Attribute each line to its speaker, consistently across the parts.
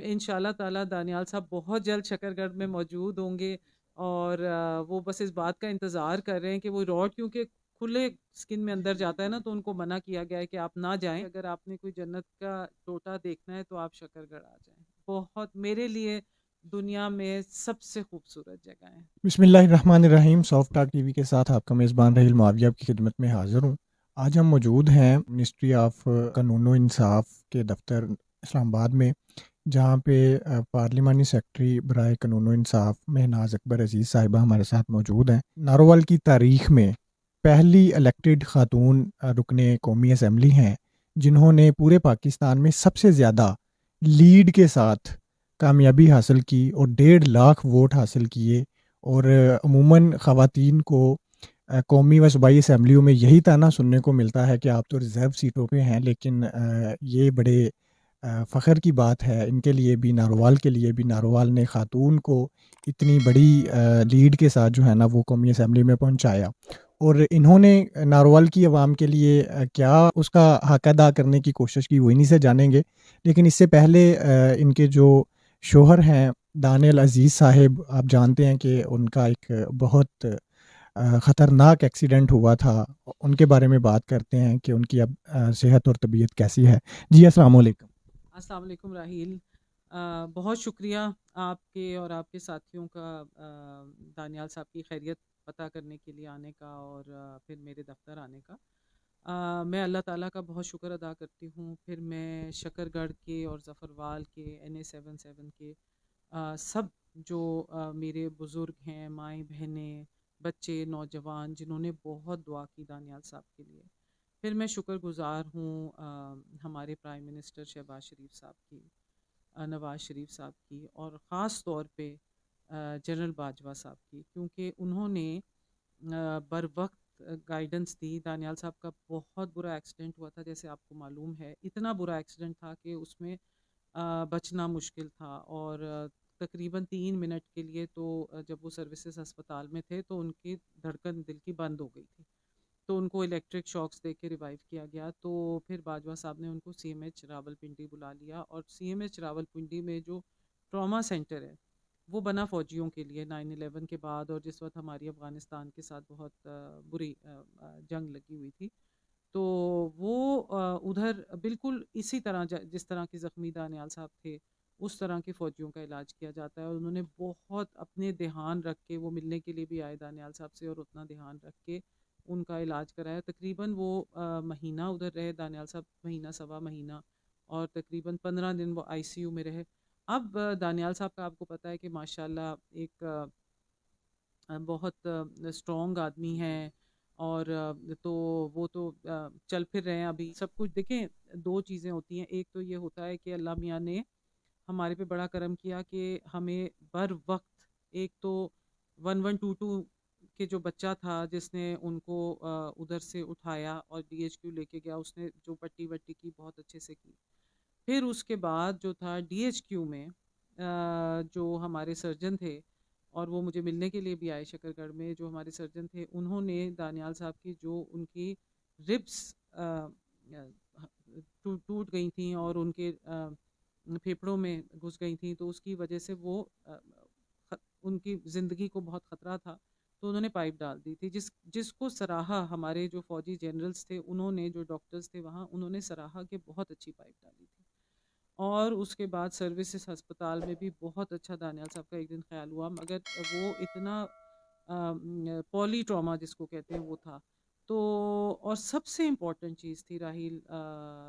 Speaker 1: انشاءاللہ تعالیٰ دانیال صاحب بہت جلد شکرگڑھ میں موجود ہوں گے، اور وہ بس اس بات کا انتظار کر رہے ہیں کہ وہ روڈ کیونکہ کھلے سکن میں اندر جاتا ہے نا، تو ان کو منع کیا گیا ہے کہ آپ نہ جائیں، اگر آپ نے کوئی جنت کا ٹوٹا دیکھنا ہے تو آپ شکرگڑھ آ جائیں، بہت میرے لیے دنیا میں سب سے خوبصورت جگہ ہے۔
Speaker 2: بسم اللہ الرحمن الرحیم۔ سافٹ ٹاک ٹی وی کے ساتھ آپ کا میزبان رحیل معاویہ آپ کی خدمت میں حاضر ہوں۔ آج ہم موجود ہیں منسٹری آف قانون و انصاف کے دفتر اسلام آباد میں، جہاں پہ پارلیمانی سیکرٹری برائے قانون و انصاف مہناز اکبر عزیز صاحبہ ہمارے ساتھ موجود ہیں۔ ناروول کی تاریخ میں پہلی الیکٹڈ خاتون رکن قومی اسمبلی ہیں، جنہوں نے پورے پاکستان میں سب سے زیادہ لیڈ کے ساتھ کامیابی حاصل کی اور 1.5 لاکھ ووٹ حاصل کیے۔ اور عموماً خواتین کو قومی و صوبائی اسمبلیوں میں یہی طعنہ سننے کو ملتا ہے کہ آپ تو ریزرو سیٹوں پہ ہیں، لیکن یہ بڑے فخر کی بات ہے ان کے لیے بھی، ناروال کے لیے بھی۔ ناروال نے خاتون کو اتنی بڑی لیڈ کے ساتھ جو ہے نا وہ قومی اسمبلی میں پہنچایا، اور انہوں نے ناروال کی عوام کے لیے کیا اس کا حق ادا کرنے کی کوشش کی، وہ انہی سے جانیں گے۔ لیکن اس سے پہلے ان کے جو شوہر ہیں دانیال عزیز صاحب، آپ جانتے ہیں کہ ان کا ایک بہت خطرناک ایکسیڈنٹ ہوا تھا، ان کے بارے میں بات کرتے ہیں کہ ان کی اب صحت اور طبیعت کیسی ہے۔ جی السلام علیکم۔
Speaker 1: السلام علیکم راہیل، بہت شکریہ آپ کے اور آپ کے ساتھیوں کا دانیال صاحب کی خیریت پتہ کرنے کے لیے آنے کا، اور پھر میرے دفتر آنے کا۔ میں اللہ تعالیٰ کا بہت شکر ادا کرتی ہوں، پھر میں شکرگڑھ کے اور ظفروال کے NA77 کے سب جو میرے بزرگ ہیں، مائیں بہنیں، بچے، نوجوان، جنہوں نے بہت دعا کی دانیال صاحب کے لیے۔ پھر میں شکر گزار ہوں ہمارے پرائم منسٹر شہباز شریف صاحب کی، نواز شریف صاحب کی، اور خاص طور پہ جنرل باجوہ صاحب کی، کیونکہ انہوں نے بر وقت گائیڈنس دی۔ دانیال صاحب کا بہت برا ایکسیڈنٹ ہوا تھا، جیسے آپ کو معلوم ہے، اتنا برا ایکسیڈنٹ تھا کہ اس میں بچنا مشکل تھا، اور تقریباً 3 منٹ کے لیے تو جب وہ سروسز ہسپتال میں تھے تو ان کی دھڑکن دل کی بند ہو گئی تھی، تو ان کو الیکٹرک شاکس دے کے ریوائیو کیا گیا۔ تو پھر باجوہ صاحب نے ان کو CMH راولپنڈی بلا لیا، اور CMH راولپنڈی میں جو ٹراما سینٹر ہے وہ بنا فوجیوں کے لیے 9/11 کے بعد، اور جس وقت ہماری افغانستان کے ساتھ بہت بری جنگ لگی ہوئی تھی، تو وہ ادھر بالکل اسی طرح جس طرح کے زخمی دانیال صاحب تھے اس طرح کے فوجیوں کا علاج کیا جاتا ہے، اور انہوں نے بہت اپنے دھیان رکھ کے، وہ ملنے کے لیے بھی آئے دانیال صاحب سے، اور اتنا دھیان رکھ کے ان کا علاج کرایا۔ تقریباً وہ مہینہ ادھر رہے دانیال صاحب، مہینہ سوا مہینہ، اور تقریباً 15 دن وہ ICU میں رہے۔ اب دانیال صاحب کا آپ کو پتہ ہے کہ ماشاءاللہ ایک بہت اسٹرانگ آدمی ہیں، اور تو وہ تو چل پھر رہے ہیں ابھی سب کچھ۔ دیکھیں، 2 چیزیں ہوتی ہیں، ایک تو یہ ہوتا ہے کہ اللہ میاں نے ہمارے پہ بڑا کرم کیا کہ ہمیں بر وقت، ایک تو 1122 کے جو بچہ تھا جس نے ان کو ادھر سے اٹھایا اور DHQ لے کے گیا، اس نے جو پٹی وٹی کی بہت اچھے سے کی۔ پھر اس کے بعد جو تھا DHQ میں جو ہمارے سرجن تھے، اور وہ مجھے ملنے کے لیے بھی آئے شکرگڑھ میں، جو ہمارے سرجن تھے انہوں نے دانیال صاحب کی جو ان کی ربس ٹوٹ گئی تھیں اور ان کے پھیپھڑوں میں گھس گئی تھیں، تو اس کی وجہ سے وہ ان کی زندگی کو بہت خطرہ تھا، تو انہوں نے پائپ ڈال دی تھی، جس کو سراہا ہمارے جو فوجی جنرلز تھے، انہوں نے، جو ڈاکٹرز تھے وہاں، انہوں نے سراہا کہ بہت اچھی پائپ ڈالی تھی۔ اور اس کے بعد سروسز ہسپتال میں بھی بہت اچھا دانیال صاحب کا ایک دن خیال ہوا، مگر وہ اتنا پولی ٹراما جس کو کہتے ہیں وہ تھا۔ تو اور سب سے امپورٹنٹ چیز تھی راہیل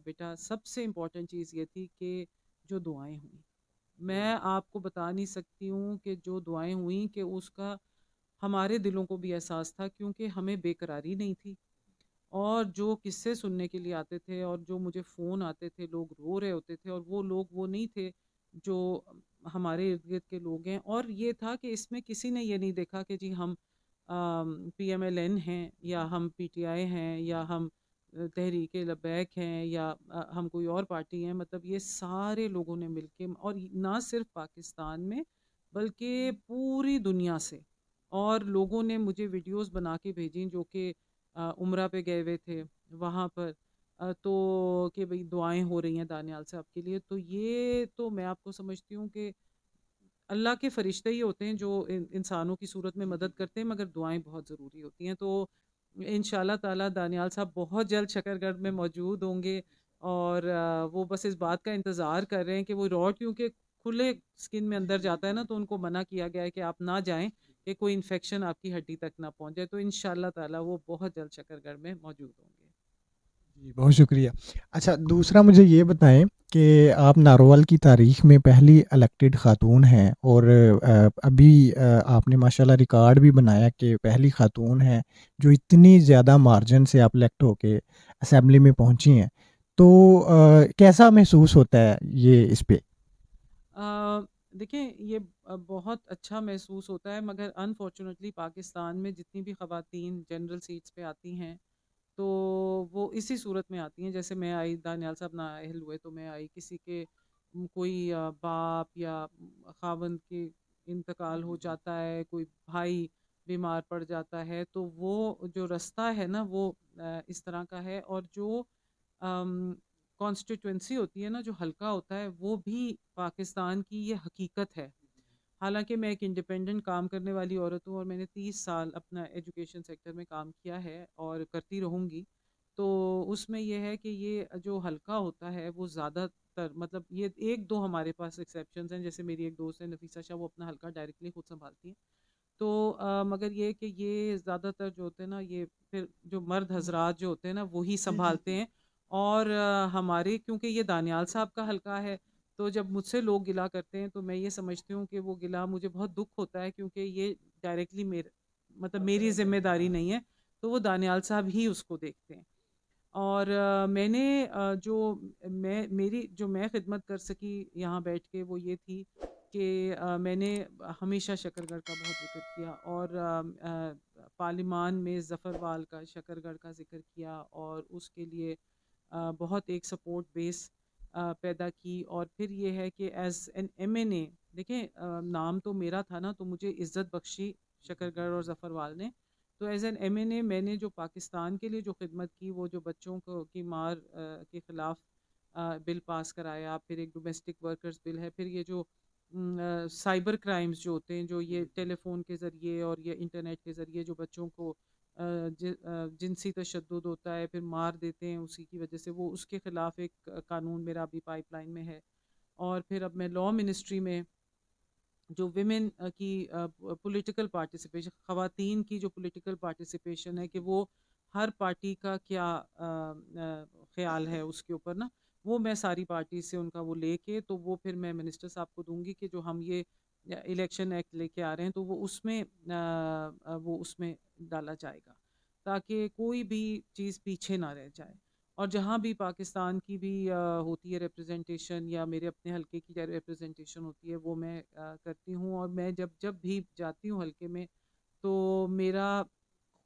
Speaker 1: بیٹا، سب سے امپورٹنٹ چیز یہ تھی کہ جو دعائیں ہوئیں، میں آپ کو بتا نہیں سکتی ہوں کہ جو دعائیں ہوئیں کہ اس کا ہمارے دلوں کو بھی احساس تھا، کیونکہ ہمیں بے قراری نہیں تھی، اور جو قصے سننے کے لیے آتے تھے اور جو مجھے فون آتے تھے، لوگ رو رہے ہوتے تھے، اور وہ لوگ وہ نہیں تھے جو ہمارے ارد گرد کے لوگ ہیں، اور یہ تھا کہ اس میں کسی نے یہ نہیں دیکھا کہ جی ہم PMLN ہیں، یا ہم PTI ہیں، یا ہم تحریک لبیک ہیں، یا ہم کوئی اور پارٹی ہیں۔ مطلب یہ سارے لوگوں نے مل کے، اور نہ صرف پاکستان میں بلکہ پوری دنیا سے، اور لوگوں نے مجھے ویڈیوز بنا کے بھیجیں جو کہ عمرہ پہ گئے ہوئے تھے وہاں پر، تو کہ بھئی دعائیں ہو رہی ہیں دانیال صاحب کے لیے، تو یہ تو میں آپ کو سمجھتی ہوں کہ اللہ کے فرشتے ہی ہوتے ہیں جو انسانوں کی صورت میں مدد کرتے ہیں، مگر دعائیں بہت ضروری ہوتی ہیں۔ تو انشاءاللہ تعالیٰ دانیال صاحب بہت جلد شکرگڑھ میں موجود ہوں گے، اور وہ بس اس بات کا انتظار کر رہے ہیں کہ وہ راڈ کیونکہ کھلے اسکن میں اندر جاتا ہے نا، تو ان کو منع کیا گیا ہے کہ آپ نہ جائیں کہ کوئی انفیکشن آپ کی ہڈی تک نہ پہنچ جائے، تو انشاءاللہ تعالیٰ وہ بہت جلد شکرگڑھ میں موجود ہوں گے۔
Speaker 2: جی بہت شکریہ۔ اچھا دوسرا مجھے یہ بتائیں کہ آپ ناروول کی تاریخ میں پہلی الیکٹڈ خاتون ہیں، اور ابھی آپ نے ماشاءاللہ ریکارڈ بھی بنایا کہ پہلی خاتون ہیں جو اتنی زیادہ مارجن سے آپ الیکٹ ہو کے اسمبلی میں پہنچی ہیں، تو کیسا محسوس ہوتا ہے یہ اس پہ؟
Speaker 1: آ، دیکھیں یہ بہت اچھا محسوس ہوتا ہے، مگر انفارچونیٹلی پاکستان میں جتنی بھی خواتین جنرل سیٹس پہ آتی ہیں تو وہ اسی صورت میں آتی ہیں جیسے میں آئی، دانیال صاحب نااہل ہوئے تو میں آئی، کسی کے کوئی باپ یا خاوند کے انتقال ہو جاتا ہے، کوئی بھائی بیمار پڑ جاتا ہے، تو وہ جو رستہ ہے نا وہ اس طرح کا ہے، اور جو کانسٹیٹوئنسی ہوتی ہے نا، جو حلقہ ہوتا ہے، وہ بھی پاکستان کی یہ حقیقت ہے۔ حالانکہ میں ایک انڈیپینڈنٹ کام کرنے والی عورت ہوں، اور میں نے 30 سال اپنا ایجوکیشن سیکٹر میں کام کیا ہے اور کرتی رہوں گی، تو اس میں یہ ہے کہ یہ جو حلقہ ہوتا ہے وہ زیادہ تر، مطلب یہ ایک دو ہمارے پاس ایکسیپشنز ہیں، جیسے میری ایک دوست ہے نفیسہ شاہ، وہ اپنا حلقہ ڈائریکٹلی خود سنبھالتی ہیں، تو مگر یہ کہ یہ زیادہ تر جو ہوتے ہیں نا، یہ پھر جو مرد حضرات جو ہوتے ہیں نا وہی سنبھالتے ہیں، اور ہمارے کیونکہ یہ دانیال صاحب کا حلقہ ہے، تو جب مجھ سے لوگ گلا کرتے ہیں تو میں یہ سمجھتی ہوں کہ وہ گلا مجھے بہت دکھ ہوتا ہے، کیونکہ یہ ڈائریکٹلی میرے مطلب میری ذمہ داری نہیں ہے، تو وہ دانیال صاحب ہی اس کو دیکھتے ہیں۔ اور میں نے جو میں خدمت کر سکی یہاں بیٹھ کے وہ یہ تھی کہ میں نے ہمیشہ شکرگڑھ کا بہت ذکر کیا، اور پارلیمان میں ظفر وال کا شکرگڑھ کا ذکر کیا، اور اس کے لیے بہت ایک سپورٹ بیس پیدا کی، اور پھر یہ ہے کہ ایز این ایم این اے، دیکھیں نام تو میرا تھا نا، تو مجھے عزت بخشی شکرگڑھ اور ظفر وال نے، تو ایز این ایم این اے میں نے جو پاکستان کے لیے جو خدمت کی، وہ جو بچوں کو کی مار کے خلاف بل پاس کرایا، پھر ایک ڈومیسٹک ورکرز بل ہے، پھر یہ جو سائبر کرائمز جو ہوتے ہیں، جو یہ ٹیلی فون کے ذریعے اور یہ انٹرنیٹ کے ذریعے جو بچوں کو جنسی تشدد ہوتا ہے، پھر مار دیتے ہیں اسی کی وجہ سے، وہ اس کے خلاف ایک قانون میرا ابھی پائپ لائن میں ہے، اور پھر اب میں لاء منسٹری میں جو ویمن کی پولیٹیکل پارٹیسپیشن، خواتین کی جو پولیٹیکل پارٹیسپیشن ہے، کہ وہ ہر پارٹی کا کیا خیال ہے اس کے اوپر نا، وہ میں ساری پارٹی سے ان کا وہ لے کے، تو وہ پھر میں منسٹر صاحب کو دوں گی کہ جو ہم یہ الیکشن ایکٹ لے کے آ رہے ہیں، تو وہ اس میں ڈالا جائے گا، تاکہ کوئی بھی چیز پیچھے نہ رہ جائے، اور جہاں بھی پاکستان کی بھی ہوتی ہے ریپرزنٹیشن، یا میرے اپنے حلقے کی ریپرزنٹیشن ہوتی ہے، وہ میں کرتی ہوں، اور میں جب جب بھی جاتی ہوں حلقے میں تو میرا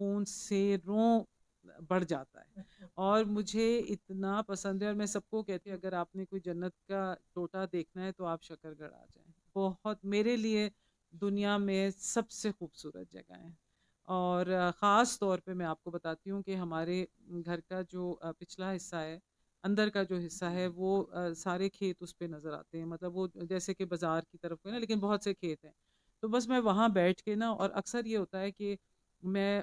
Speaker 1: خون سینوں بڑھ جاتا ہے، اور مجھے اتنا پسند ہے، اور میں سب کو کہتی ہوں اگر آپ نے کوئی جنت کا ٹوٹا دیکھنا ہے تو آپ شکرگڑھ آ جائیں، بہت میرے لیے دنیا میں سب سے خوبصورت جگہ ہے، اور خاص طور پہ میں آپ کو بتاتی ہوں کہ ہمارے گھر کا جو پچھلا حصہ ہے، اندر کا جو حصہ ہے، وہ سارے کھیت اس پہ نظر آتے ہیں، مطلب وہ جیسے کہ بازار کی طرف ہے نا، لیکن بہت سے کھیت ہیں، تو بس میں وہاں بیٹھ کے نا، اور اکثر یہ ہوتا ہے کہ میں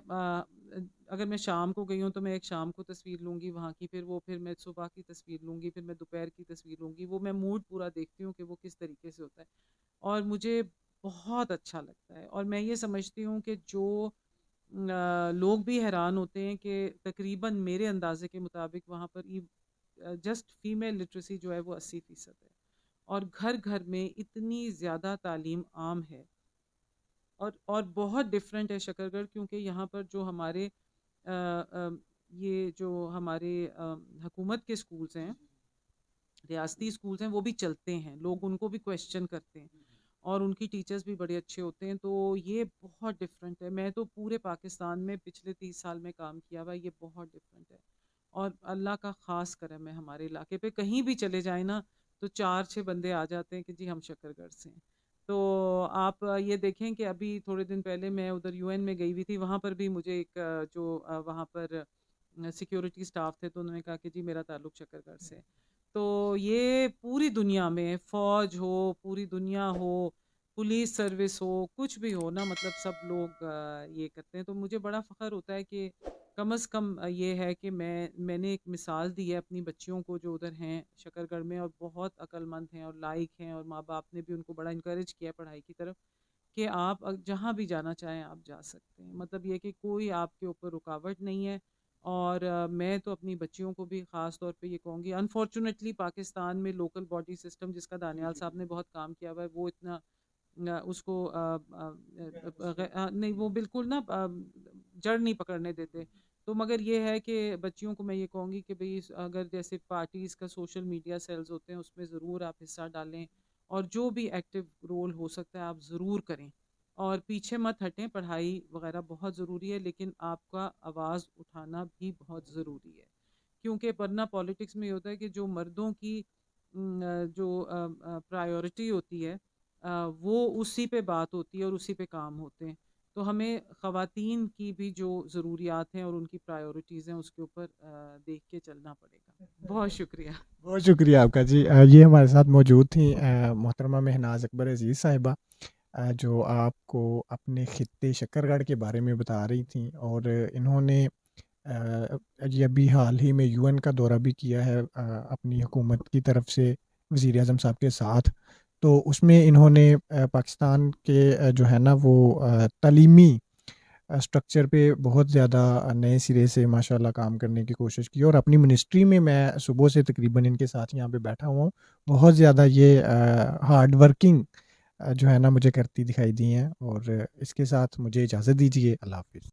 Speaker 1: اگر میں شام کو گئی ہوں تو میں ایک شام کو تصویر لوں گی وہاں کی، پھر میں صبح کی تصویر لوں گی، پھر میں دوپہر کی تصویر لوں گی، وہ میں موڈ پورا دیکھتی ہوں کہ وہ کس طریقے سے ہوتا ہے، اور مجھے بہت اچھا لگتا ہے، اور میں یہ سمجھتی ہوں کہ جو لوگ بھی حیران ہوتے ہیں کہ تقریباً میرے اندازے کے مطابق وہاں پر جسٹ فیمیل لٹریسی جو ہے وہ 80% ہے، اور گھر گھر میں اتنی زیادہ تعلیم عام ہے، اور بہت ڈفرینٹ ہے شکرگڑھ، کیونکہ یہاں پر جو ہمارے آ، آ، یہ جو ہمارے حکومت کے سکولز ہیں، ریاستی سکولز ہیں، وہ بھی چلتے ہیں، لوگ ان کو بھی کویشچن کرتے ہیں، اور ان کی ٹیچرز بھی بڑے اچھے ہوتے ہیں، تو یہ بہت ڈفرینٹ ہے، میں تو پورے پاکستان میں پچھلے 30 سال میں کام کیا ہوا ہے، یہ بہت ڈفرینٹ ہے، اور اللہ کا خاص کرم ہے ہمارے علاقے پہ، کہیں بھی چلے جائیں نا تو 4 6 بندے آ جاتے ہیں کہ جی ہم شکرگڑھ سے ہیں، تو آپ یہ دیکھیں کہ ابھی تھوڑے دن پہلے میں ادھر UN میں گئی ہوئی تھی، وہاں پر بھی مجھے ایک جو وہاں پر سیکیورٹی اسٹاف تھے، تو انہوں نے کہا کہ جی میرا تعلق شکر گڑھ سے ہے۔ تو یہ پوری دنیا میں فوج ہو، پوری دنیا ہو، پولیس سروس ہو، کچھ بھی ہو نا، مطلب سب لوگ یہ کرتے ہیں۔ تو مجھے بڑا فخر ہوتا ہے کہ کم از کم یہ ہے کہ میں نے ایک مثال دی ہے اپنی بچیوں کو جو ادھر ہیں شکر گڑھ میں، اور بہت عقل مند ہیں اور لائق ہیں، اور ماں باپ نے بھی ان کو بڑا انکریج کیا پڑھائی کی طرف، کہ آپ جہاں بھی جانا چاہیں آپ جا سکتے ہیں۔ مطلب یہ کہ کوئی آپ کے اوپر رکاوٹ نہیں ہے۔ اور میں تو اپنی بچیوں کو بھی خاص طور پہ یہ کہوں گی، انفارچونیٹلی پاکستان میں لوکل باڈی سسٹم جس کا دانیال صاحب نے بہت کام کیا ہوا ہے، وہ اتنا اس کو نہیں، وہ بالکل نا جڑ نہیں پکڑنے دیتے۔ تو مگر یہ ہے کہ بچیوں کو میں یہ کہوں گی کہ بھئی اگر جیسے پارٹیز کا سوشل میڈیا سیلز ہوتے ہیں، اس میں ضرور آپ حصہ ڈالیں، اور جو بھی ایکٹیو رول ہو سکتا ہے آپ ضرور کریں، اور پیچھے مت ہٹیں۔ پڑھائی وغیرہ بہت ضروری ہے، لیکن آپ کا آواز اٹھانا بھی بہت ضروری ہے، کیونکہ ورنہ پالیٹکس میں یہ ہوتا ہے کہ جو مردوں کی جو پرائیورٹی ہوتی ہے، وہ اسی پہ بات ہوتی ہے اور اسی پہ کام ہوتے ہیں۔ تو ہمیں خواتین کی بھی جو ضروریات ہیں اور ان کی پرائیورٹیز ہیں اس کے اوپر دیکھ کے چلنا پڑے گا۔ بہت شکریہ۔
Speaker 2: بہت شکریہ آپ کا جی۔ یہ ہمارے ساتھ موجود تھیں محترمہ مہناز اکبر عزیز صاحبہ، جو آپ کو اپنے خطے شکر گڑھ کے بارے میں بتا رہی تھیں، اور انہوں نے یہ ابھی حال ہی میں یو این کا دورہ بھی کیا ہے اپنی حکومت کی طرف سے وزیر اعظم صاحب کے ساتھ۔ تو اس میں انہوں نے پاکستان کے جو ہے نا وہ تعلیمی اسٹرکچر پہ بہت زیادہ نئے سرے سے ماشاءاللہ کام کرنے کی کوشش کی، اور اپنی منسٹری میں صبح سے تقریباً ان کے ساتھ یہاں پہ بیٹھا ہوا ہوں، بہت زیادہ یہ ہارڈ ورکنگ جو ہے نا مجھے کرتی دکھائی دی ہیں۔ اور اس کے ساتھ مجھے اجازت دیجیے، اللہ حافظ۔